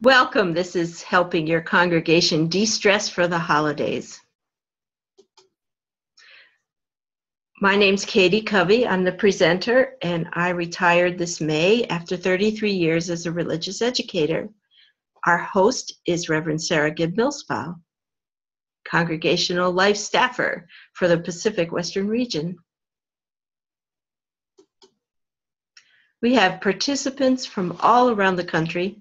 Welcome. This is helping your congregation de-stress for the holidays. My name's Katie Covey. I'm the presenter, and I retired this May after 33 years as a religious educator. Our host is Reverend Sarah Gibb-Millspaugh, Congregational Life Staffer for the Pacific Western Region. We have participants from all around the country.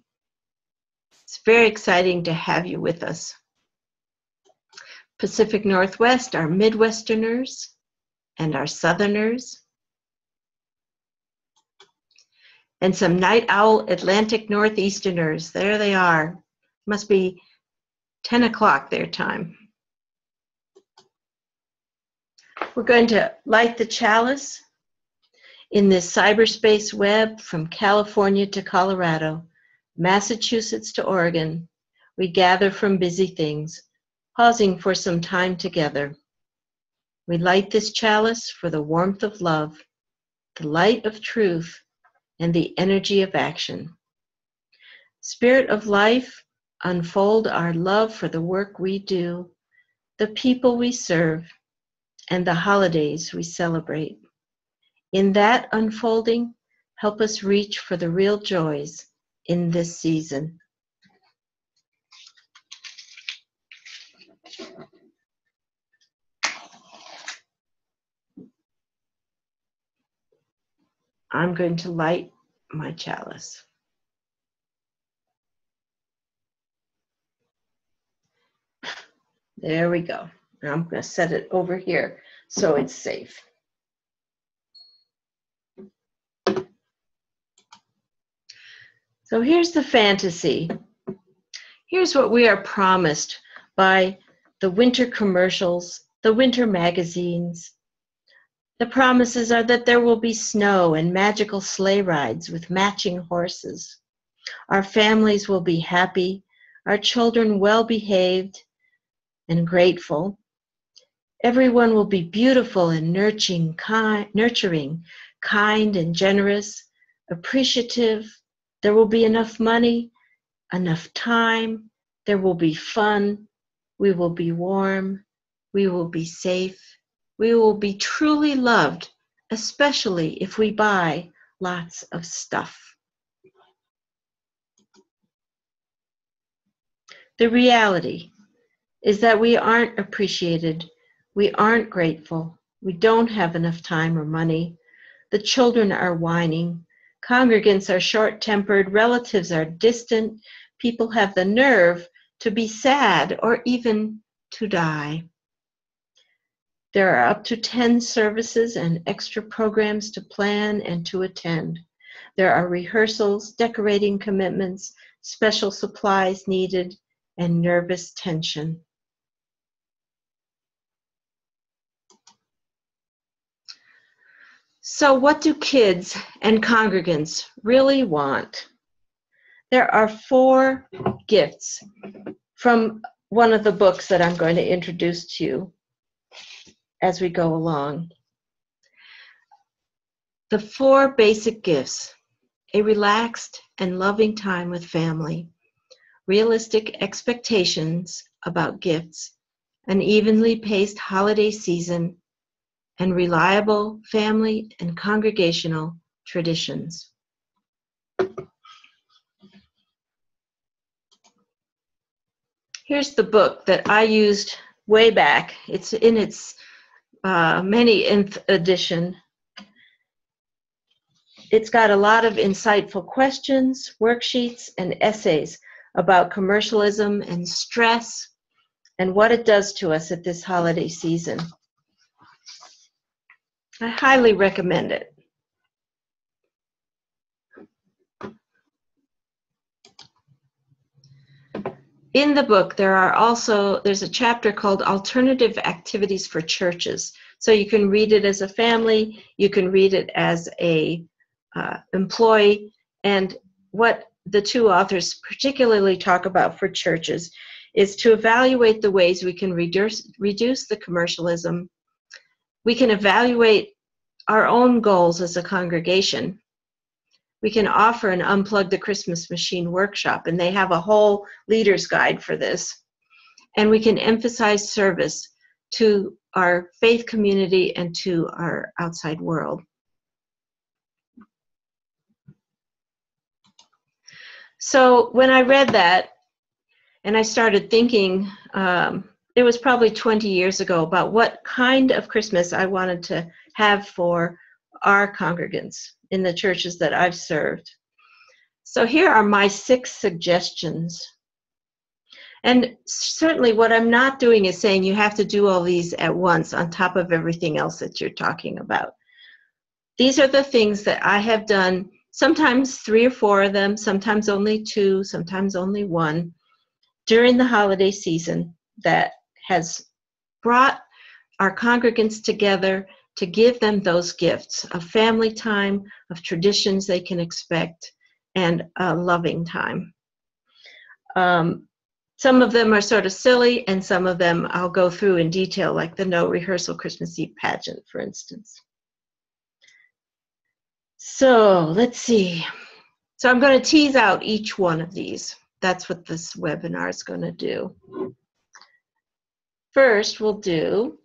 It's very exciting to have you with us. Pacific Northwest, our Midwesterners, and our Southerners, and some night owl Atlantic Northeasterners. There they are. Must be 10 o'clock their time. We're going to light the chalice in this cyberspace web from California to Colorado, Massachusetts to Oregon. We gather from busy things, pausing for some time together. We light this chalice for the warmth of love, the light of truth, and the energy of action. Spirit of life, unfold our love for the work we do, the people we serve, and the holidays we celebrate. In that unfolding, help us reach for the real joys in this season. I'm going to light my chalice. There we go. I'm going to set it over here so it's safe. So here's the fantasy. Here's what we are promised by the winter commercials, the winter magazines. The promises are that there will be snow and magical sleigh rides with matching horses. Our families will be happy, our children well behaved and grateful. Everyone will be beautiful and nurturing, kind and generous, appreciative. There will be enough money, enough time. There will be fun. We will be warm. We will be safe. We will be truly loved, especially if we buy lots of stuff. The reality is that we aren't appreciated. We aren't grateful. We don't have enough time or money. The children are whining. Congregants are short-tempered. Relatives are distant. People have the nerve to be sad or even to die. There are up to 10 services and extra programs to plan and to attend. There are rehearsals, decorating commitments, special supplies needed, and nervous tension. So what do kids and congregants really want? There are 4 gifts from one of the books that I'm going to introduce to you as we go along. The 4 basic gifts: a relaxed and loving time with family, realistic expectations about gifts, an evenly paced holiday season, and reliable family and congregational traditions. Here's the book that I used way back. It's in its many edition. It's got a lot of insightful questions, worksheets, and essays about commercialism and stress and what it does to us at this holiday season. I highly recommend it. In the book, there's a chapter called Alternative Activities for Churches. So you can read it as a family, you can read it as a employee, and what the 2 authors particularly talk about for churches is to evaluate the ways we can reduce the commercialism. We can evaluate our own goals as a congregation. we can offer an Unplug the Christmas Machine workshop, and they have a whole leader's guide for this. And we can emphasize service to our faith community and to our outside world. So when I read that, and I started thinking, it was probably 20 years ago, about what kind of Christmas I wanted to have for our congregants in the churches that I've served. So here are my 6 suggestions. And certainly what I'm not doing is saying you have to do all these at once on top of everything else that you're talking about. These are the things that I have done, sometimes 3 or 4 of them, sometimes only 2, sometimes only 1, during the holiday season, that has brought our congregants together to give them those gifts of family time, of traditions they can expect, and a loving time. Some of them are sort of silly, and some of them I'll go through in detail, like the No-Rehearsal Christmas Eve pageant, for instance. So let's see. So I'm going to tease out each one of these. That's what this webinar is going to do. First, we'll do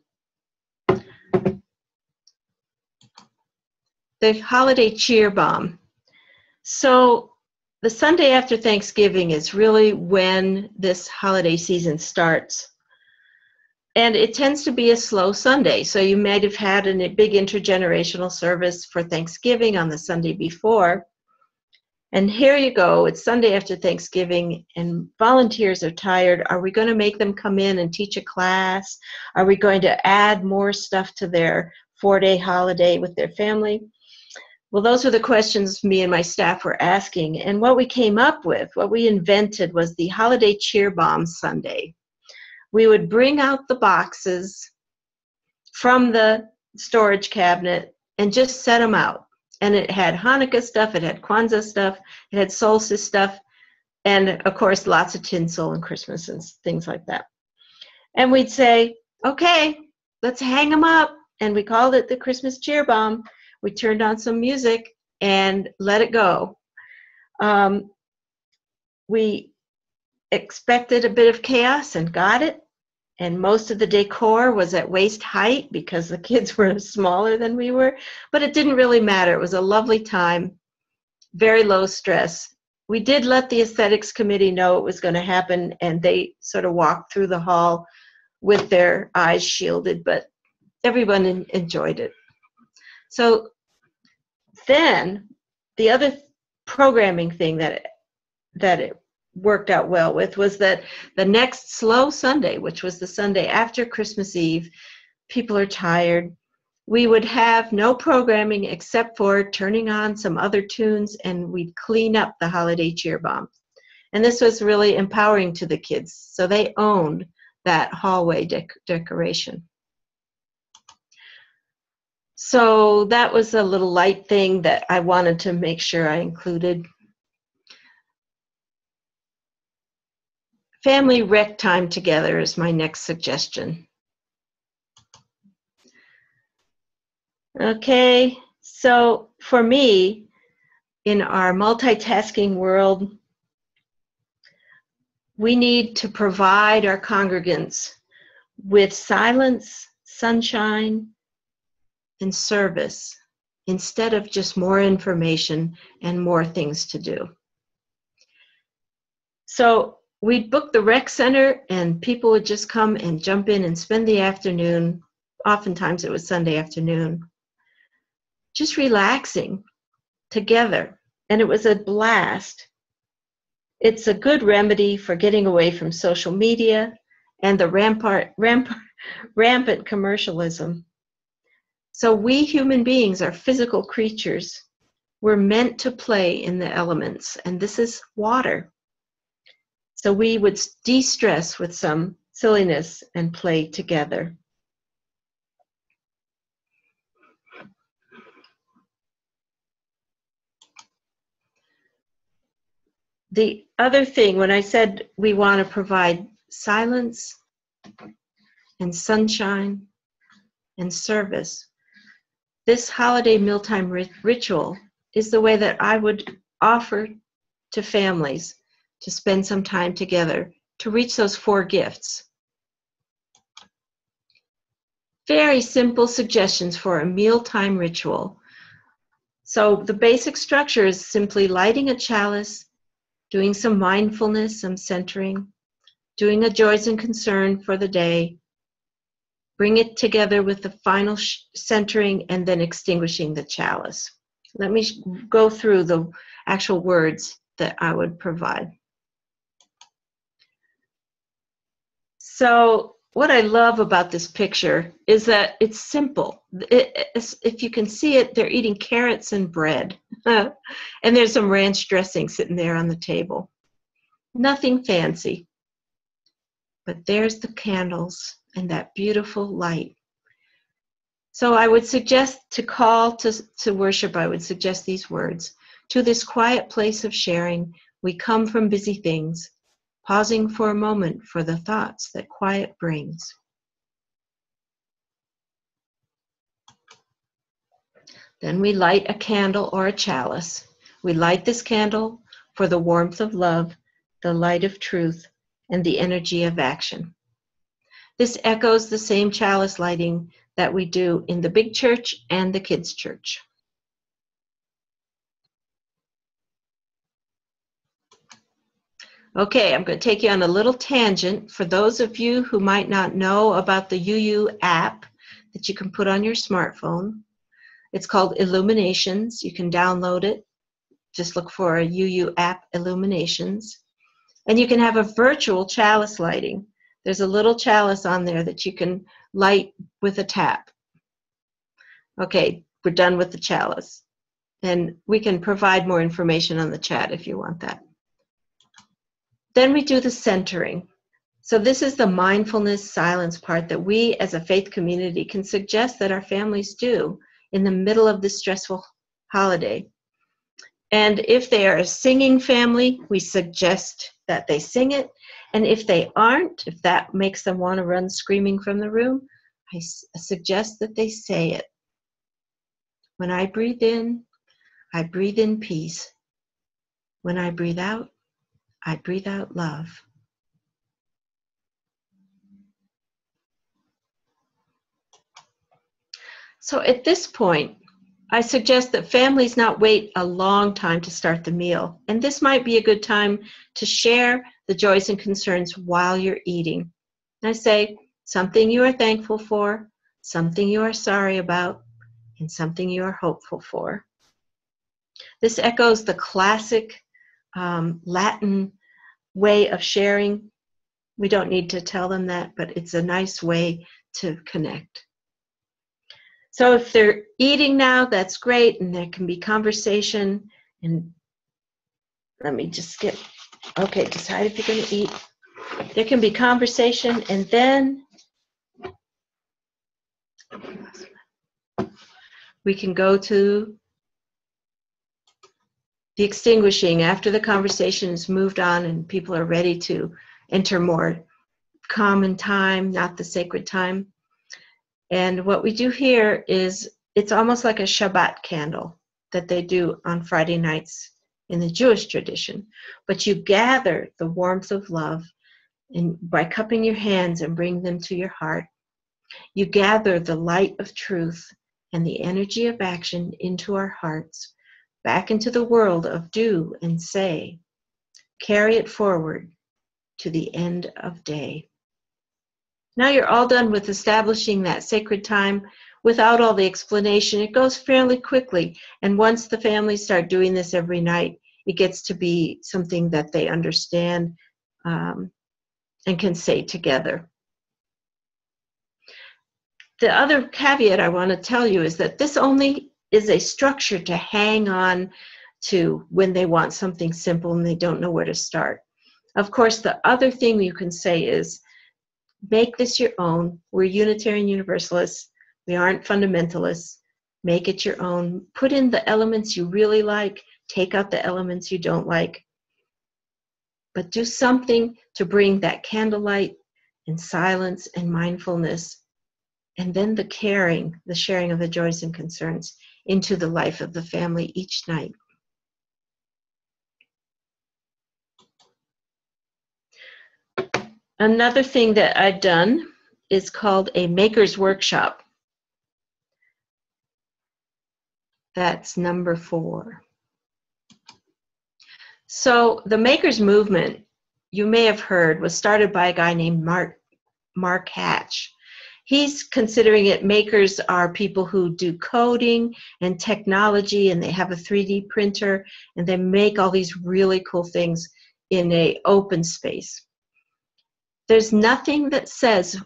the holiday cheer bomb. So the Sunday after Thanksgiving is really when this holiday season starts. And it tends to be a slow Sunday. So you might have had a big intergenerational service for Thanksgiving on the Sunday before. And here you go, it's Sunday after Thanksgiving, and volunteers are tired. Are we going to make them come in and teach a class? Are we going to add more stuff to their 4-day holiday with their family? Well, those were the questions me and my staff were asking. And what we came up with, what we invented, was the Holiday Cheer Bomb Sunday. We would bring out the boxes from the storage cabinet and just set them out. And it had Hanukkah stuff, it had Kwanzaa stuff, it had solstice stuff, and of course lots of tinsel and Christmas and things like that. And we'd say, okay, let's hang them up. And we called it the Christmas Cheer Bomb. We turned on some music and let it go. We expected a bit of chaos and got it. And most of the decor was at waist height because the kids were smaller than we were. But it didn't really matter. It was a lovely time, very low stress. We did let the aesthetics committee know it was going to happen, and they sort of walked through the hall with their eyes shielded, but everyone enjoyed it. So then the other programming thing that it worked out well with was that the next slow Sunday, which was the Sunday after Christmas Eve, people are tired. We would have no programming except for turning on some other tunes, and we'd clean up the holiday cheer bomb. And this was really empowering to the kids, so they owned that hallway decoration. So that was a little light thing that I wanted to make sure I included. Family rec time together is my next suggestion. Okay, so for me, in our multitasking world, we need to provide our congregants with silence, sunshine, and service instead of just more information and more things to do. So we'd book the rec center, and people would just come and jump in and spend the afternoon. Oftentimes it was Sunday afternoon, just relaxing together. And it was a blast. It's a good remedy for getting away from social media and the rampant commercialism. So we human beings are physical creatures. We're meant to play in the elements, and this is water. So we would de-stress with some silliness and play together. The other thing, when I said we want to provide silence and sunshine and service, this holiday mealtime ritual is the way that I would offer to families to spend some time together to reach those 4 gifts. Very simple suggestions for a mealtime ritual. So the basic structure is simply lighting a chalice, doing some mindfulness, some centering, doing a joys and concern for the day, bring it together with the final centering, and then extinguishing the chalice. Let me go through the actual words that I would provide. So what I love about this picture is that it's simple. If you can see it, they're eating carrots and bread. And there's some ranch dressing sitting there on the table. Nothing fancy. But there's the candles and that beautiful light. So I would suggest to call to worship, I would suggest these words. To this quiet place of sharing, we come from busy things, pausing for a moment for the thoughts that quiet brings. Then we light a candle or a chalice. We light this candle for the warmth of love, the light of truth, and the energy of action. This echoes the same chalice lighting that we do in the big church and the kids' church. Okay, I'm going to take you on a little tangent. For those of you who might not know about the UU app that you can put on your smartphone, it's called Illuminations. You can download it. Just look for a UU app, Illuminations. And you can have a virtual chalice lighting. There's a little chalice on there that you can light with a tap. Okay, we're done with the chalice. And we can provide more information on the chat if you want that. Then we do the centering. So this is the mindfulness silence part that we as a faith community can suggest that our families do in the middle of this stressful holiday. And if they are a singing family, we suggest that they sing it. And if they aren't, if that makes them want to run screaming from the room, I suggest that they say it. When I breathe in peace. When I breathe out love. So at this point, I suggest that families not wait a long time to start the meal. And this might be a good time to share the joys and concerns while you're eating. I say something you are thankful for, something you are sorry about, and something you are hopeful for. This echoes the classic Latin way of sharing. We don't need to tell them that, but it's a nice way to connect. So if they're eating now, that's great, and there can be conversation. And let me just decide if you're going to eat. There can be conversation, and then we can go to the extinguishing after the conversation is moved on and people are ready to enter more common time, not the sacred time. And what we do here is it's almost like a Shabbat candle that they do on Friday nights in the Jewish tradition. But you gather the warmth of love by cupping your hands and bring them to your heart. You gather the light of truth and the energy of action into our hearts, back into the world of do and say. Carry it forward to the end of day. Now you're all done with establishing that sacred time without all the explanation. It goes fairly quickly. And once the families start doing this every night, it gets to be something that they understand and can say together. The other caveat I want to tell you is that this only is a structure to hang on to when they want something simple and they don't know where to start. Of course, the other thing you can say is, make this your own. We're Unitarian Universalists. We aren't fundamentalists. Make it your own. Put in the elements you really like. Take out the elements you don't like. But do something to bring that candlelight and silence and mindfulness, and then the sharing of the joys and concerns into the life of the family each night. Another thing that I've done is called a maker's workshop. That's number 4. So the makers movement, you may have heard, was started by a guy named Mark Hatch. He's considering it makers are people who do coding and technology, and they have a 3D printer, and they make all these really cool things in an open space. There's nothing that says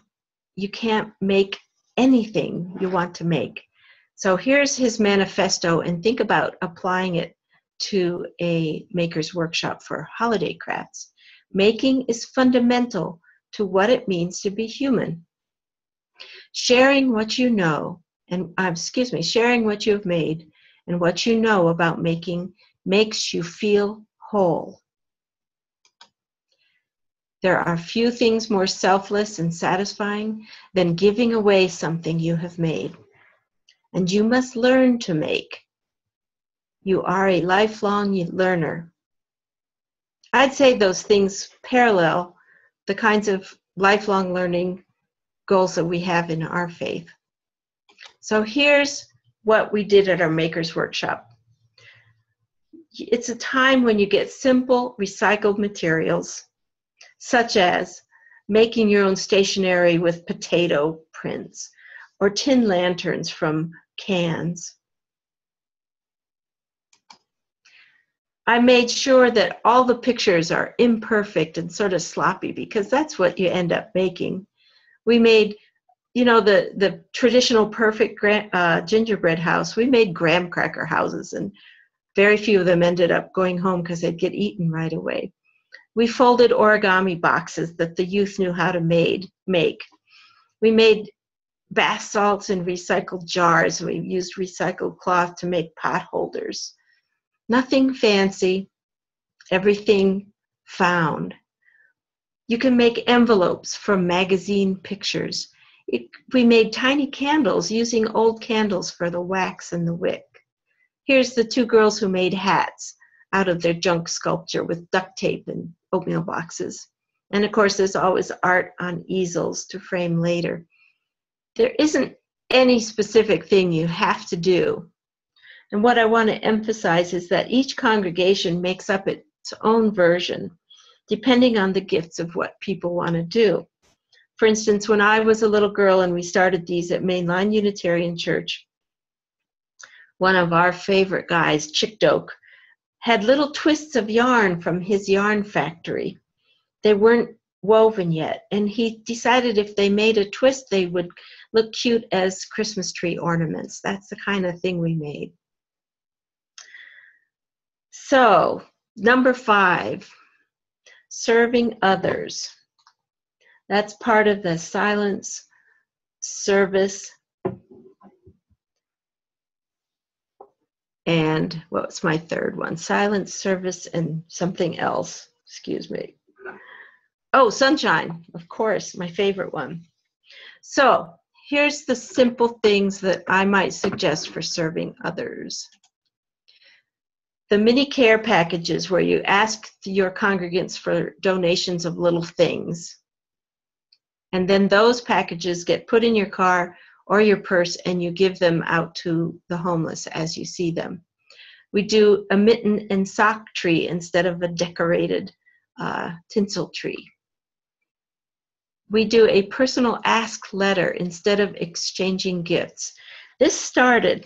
you can't make anything you want to make. So here's his manifesto, and think about applying it to a maker's workshop for holiday crafts. Making is fundamental to what it means to be human. Sharing what you know, sharing what you've made and what you know about making makes you feel whole. There are few things more selfless and satisfying than giving away something you have made. And you must learn to make. You are a lifelong learner. I'd say those things parallel the kinds of lifelong learning goals that we have in our faith. So here's what we did at our Makers Workshop. It's a time when you get simple recycled materials, such as making your own stationery with potato prints or tin lanterns from cans. I made sure that all the pictures are imperfect and sort of sloppy because that's what you end up making. We made, the traditional perfect gingerbread house. We made graham cracker houses, and very few of them ended up going home because they'd get eaten right away. We folded origami boxes that the youth knew how to make. We made bath salts in recycled jars. We used recycled cloth to make pot holders. Nothing fancy, everything found. You can make envelopes from magazine pictures. We made tiny candles using old candles for the wax and the wick. Here's the 2 girls who made hats out of their junk sculpture with duct tape and oatmeal boxes. And of course, there's always art on easels to frame later. There isn't any specific thing you have to do. And what I want to emphasize is that each congregation makes up its own version, depending on the gifts of what people want to do. For instance, when I was a little girl and we started these at Mainline Unitarian Church, one of our favorite guys, Chick Doke, had little twists of yarn from his yarn factory. They weren't woven yet, and he decided if they made a twist, they would look cute as Christmas tree ornaments. That's the kind of thing we made. So, number 5, serving others. That's part of the silence, service, and what's my third one? Silence, service, and something else. Excuse me. Oh, sunshine, of course, my favorite one. So, here's the simple things that I might suggest for serving others. The mini care packages where you ask your congregants for donations of little things. And then those packages get put in your car or your purse and you give them out to the homeless as you see them. We do a mitten and sock tree instead of a decorated tinsel tree. We do a personal ask letter instead of exchanging gifts. This started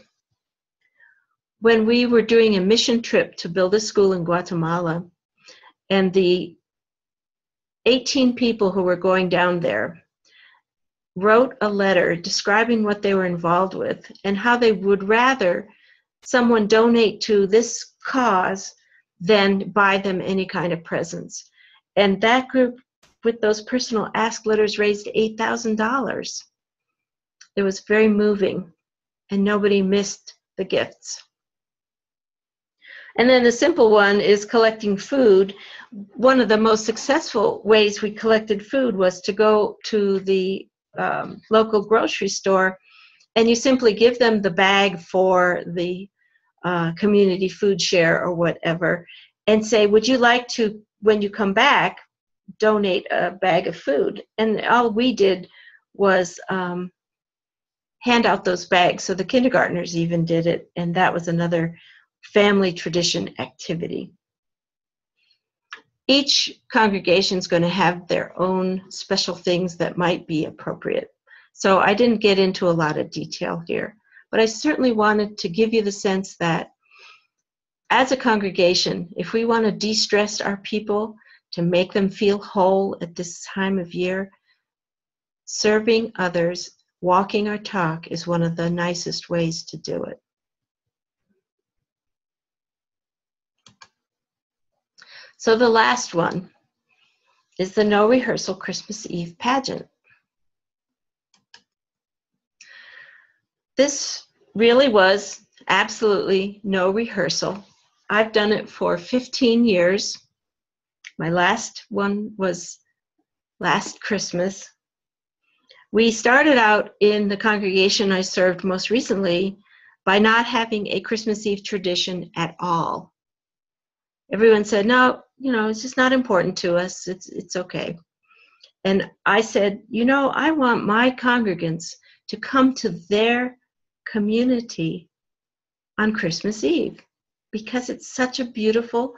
when we were doing a mission trip to build a school in Guatemala, and the 18 people who were going down there wrote a letter describing what they were involved with and how they would rather someone donate to this cause than buy them any kind of presents. And that group with those personal ask letters raised $8,000. It was very moving, and nobody missed the gifts. And then the simple one is collecting food. One of the most successful ways we collected food was to go to the local grocery store And you simply give them the bag for the community food share or whatever, and say, would you like to, when you come back, donate a bag of food? And all we did was hand out those bags. So the kindergartners even did it, and that was another family tradition activity. Each congregation is going to have their own special things that might be appropriate. So I didn't get into a lot of detail here, but I certainly wanted to give you the sense that as a congregation, if we want to de-stress our people, to make them feel whole at this time of year, serving others, walking our talk is one of the nicest ways to do it. So the last one is the No-Rehearsal Christmas Eve pageant. This really was absolutely no rehearsal. I've done it for 15 years. My last one was last Christmas. We started out in the congregation I served most recently by not having a Christmas Eve tradition at all. Everyone said, no, it's just not important to us. It's okay. And I said, I want my congregants to come to their community on Christmas Eve because it's such a beautiful,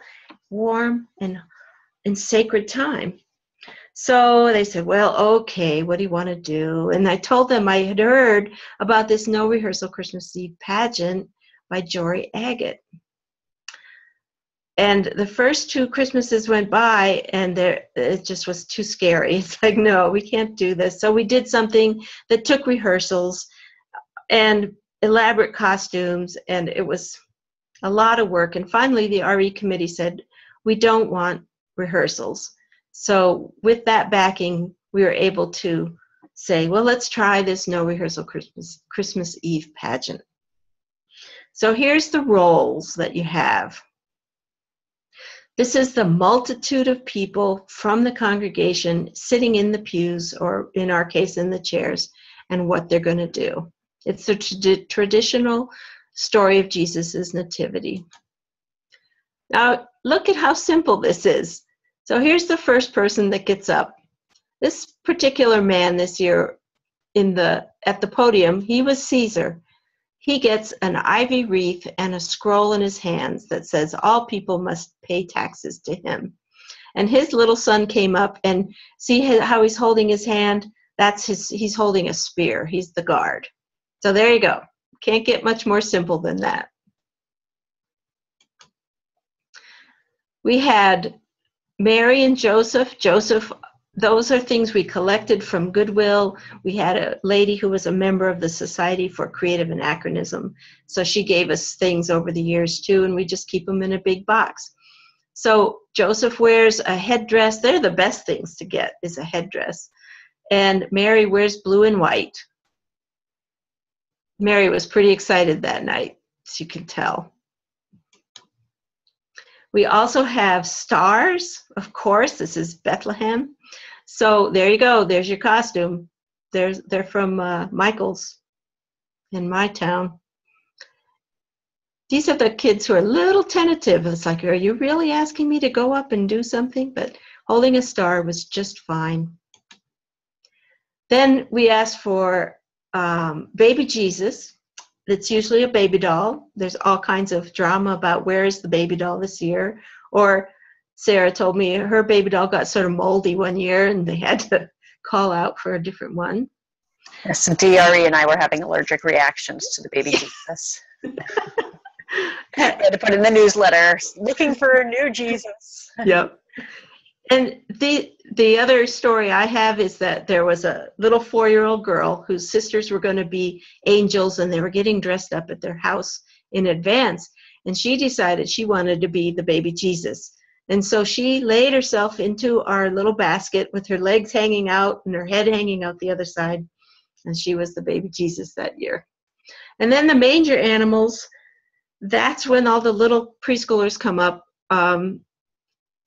warm, and sacred time. So they said, well, okay, what do you want to do? And I told them I had heard about this No-Rehearsal Christmas Eve pageant by Jory Agate. And the first 2 Christmases went by, and it just was too scary. It's like, no, we can't do this. So we did something that took rehearsals and elaborate costumes, and it was a lot of work. And finally, the RE committee said, we don't want rehearsals. So with that backing, we were able to say, well, let's try this No-Rehearsal Christmas Eve pageant. So here's the roles that you have. This is the multitude of people from the congregation sitting in the pews, or in our case, in the chairs, and what they're going to do. It's the traditional story of Jesus' nativity. Now, look at how simple this is. So here's the first person that gets up. This particular man this year at the podium, he was Caesar. He gets an ivy wreath and a scroll in his hands that says all people must pay taxes to him. And his little son came up, and see how he's holding his hand? He's holding a spear. He's the guard. So there you go. Can't get much more simple than that. We had Mary and Joseph. Those are things we collected from Goodwill. We had a lady who was a member of the Society for Creative Anachronism. So she gave us things over the years too, and we just keep them in a big box. So Joseph wears a headdress. They're the best things to get, is a headdress. And Mary wears blue and white. Mary was pretty excited that night, as you can tell. We also have stars, of course. This is Bethlehem. So there you go. There's your costume. They're from Michael's in my town. These are the kids who are a little tentative. It's like, are you really asking me to go up and do something? But holding a star was just fine. Then we asked for baby Jesus. It's usually a baby doll. There's all kinds of drama about where is the baby doll this year. Or Sarah told me her baby doll got sort of moldy one year, and they had to call out for a different one. Yes, DRE and I were having allergic reactions to the baby Jesus. I had to put in the newsletter, looking for a new Jesus. Yep. And the other story I have is that there was a little 4-year-old girl whose sisters were going to be angels, and they were getting dressed up at their house in advance. And she decided she wanted to be the baby Jesus. And so she laid herself into our little basket with her legs hanging out and her head hanging out the other side. And she was the baby Jesus that year. And then the manger animals, that's when all the little preschoolers come up.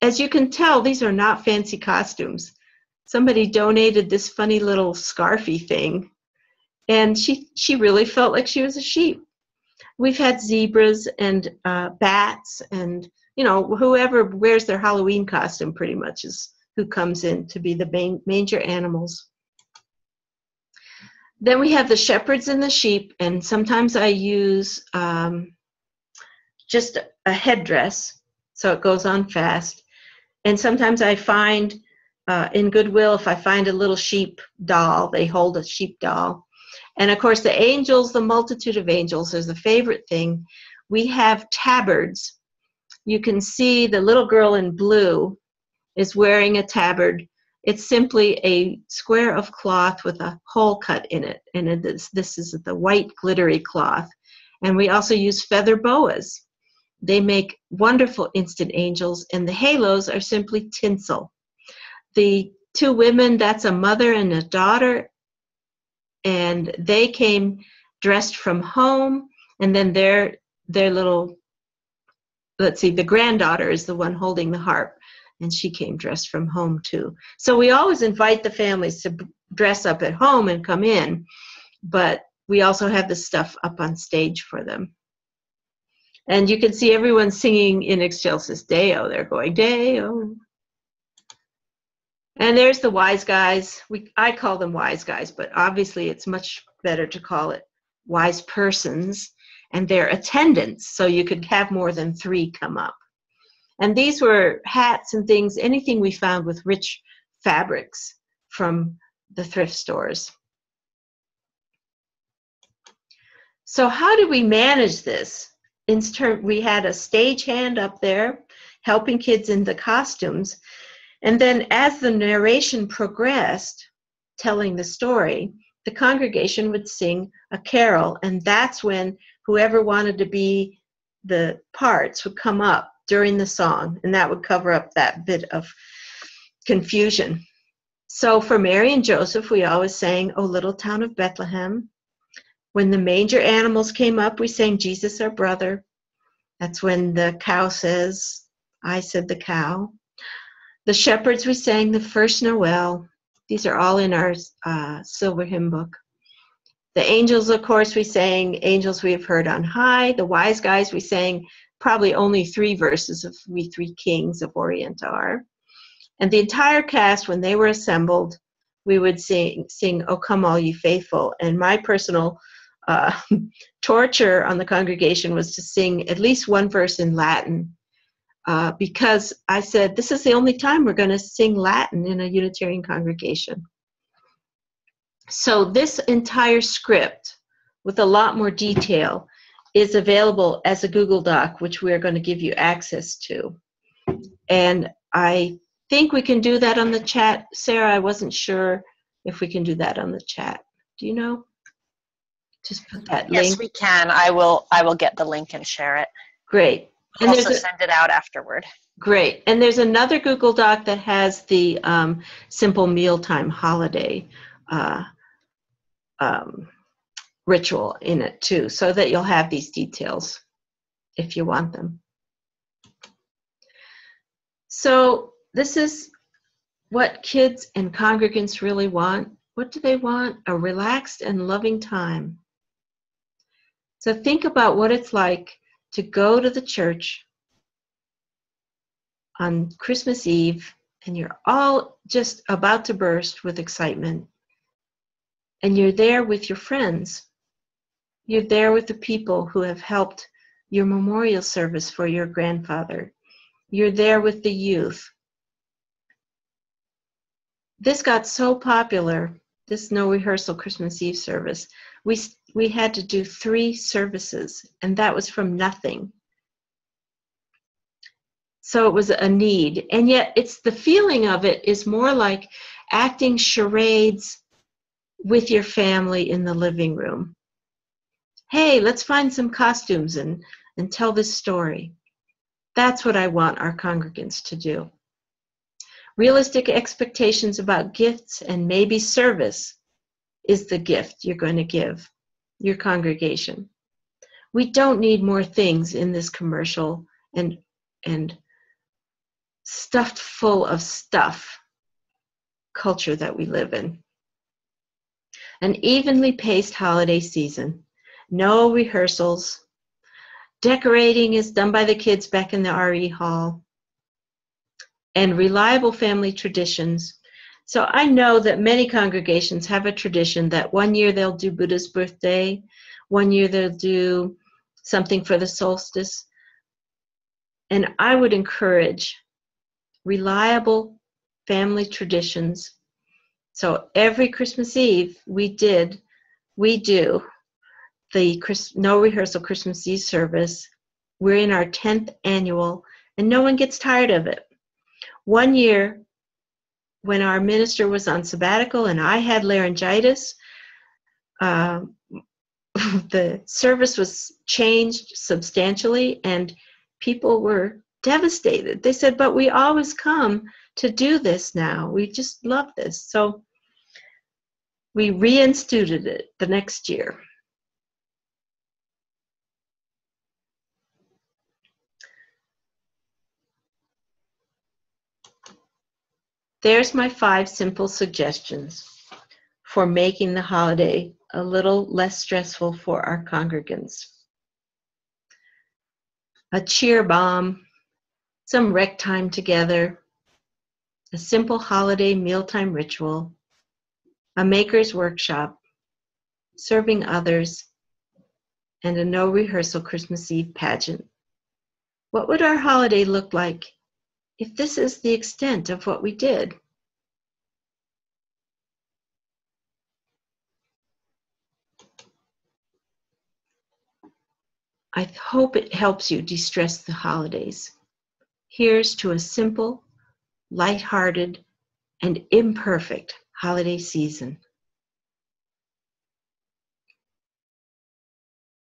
As you can tell, these are not fancy costumes. Somebody donated this funny little scarfy thing, And she really felt like she was a sheep. We've had zebras and bats and, whoever wears their Halloween costume pretty much is who comes in to be the manger animals. Then we have the shepherds and the sheep, and sometimes I use just a headdress, so it goes on fast. And sometimes I find in Goodwill, if I find a little sheep doll, they hold a sheep doll. And of course, the angels, the multitude of angels, is the favorite thing. We have tabards. You can see the little girl in blue is wearing a tabard. It's simply a square of cloth with a hole cut in it. And this is the white glittery cloth. And we also use feather boas. They make wonderful instant angels, and the halos are simply tinsel. The two women, that's a mother and a daughter, and they came dressed from home, and then their little, let's see, the granddaughter is the one holding the harp, and she came dressed from home too. So we always invite the families to dress up at home and come in, but we also have the stuff up on stage for them. And you can see everyone singing In Excelsis Deo. They're going, Deo. And there's the wise guys. I call them wise guys, but obviously it's much better to call it wise persons and their attendants, so you could have more than 3 come up. And these were hats and things, anything we found with rich fabrics from the thrift stores. So how did we manage this? We had a stagehand up there helping kids in the costumes. And then as the narration progressed, telling the story, the congregation would sing a carol. And that's when whoever wanted to be the parts would come up during the song. And that would cover up that bit of confusion. So for Mary and Joseph, we always sang, O Little Town of Bethlehem. When the manger animals came up, we sang Jesus our brother. That's when the cow says, I said the cow. The shepherds, we sang the first Noel. These are all in our silver hymn book. The angels, of course, we sang Angels We Have Heard on High. The wise guys, we sang probably only 3 verses of We Three Kings of Orient are. And the entire cast, when they were assembled, we would sing O Come All Ye Faithful. And my personal torture on the congregation was to sing at least 1 verse in Latin, because I said, this is the only time we're going to sing Latin in a Unitarian congregation. So this entire script, with a lot more detail, is available as a Google Doc, which we're going to give you access to. And I think we can do that on the chat. Sarah, I wasn't sure if we can do that on the chat. Do you know? Just put that link. Yes, we can. I will get the link and share it. Great. And also send it out afterward. Great. And there's another Google Doc that has the simple mealtime holiday ritual in it too, so that you'll have these details if you want them. So this is what kids and congregants really want. What do they want? A relaxed and loving time. So think about what it's like to go to the church on Christmas Eve, and you're all just about to burst with excitement. And you're there with your friends. You're there with the people who have helped your memorial service for your grandfather. You're there with the youth. This got so popular, this No-Rehearsal Christmas Eve service. We had to do 3 services, and that was from nothing. So it was a need. And yet it's the feeling of it is more like acting charades with your family in the living room. Hey, let's find some costumes and tell this story. That's what I want our congregants to do. Realistic expectations about gifts and maybe service is the gift you're going to give your congregation. We don't need more things in this commercial and stuffed full of stuff culture that we live in. An evenly paced holiday season. No rehearsals. Decorating is done by the kids back in the RE hall. And reliable family traditions. So I know that many congregations have a tradition that one year they'll do Buddha's birthday, one year they'll do something for the solstice. And I would encourage reliable family traditions. So every Christmas Eve we do the No-Rehearsal Christmas Eve service. We're in our 10th annual, and no one gets tired of it. One year, when our minister was on sabbatical and I had laryngitis, the service was changed substantially, and people were devastated. They said, but we always come to do this now. We just love this. So we reinstituted it the next year. There's my 5 simple suggestions for making the holiday a little less stressful for our congregants. A cheer bomb, some rec time together, a simple holiday mealtime ritual, a maker's workshop, serving others, and a no-rehearsal Christmas Eve pageant. What would our holiday look like if this is the extent of what we did? I hope it helps you de-stress the holidays. Here's to a simple, lighthearted, and imperfect holiday season.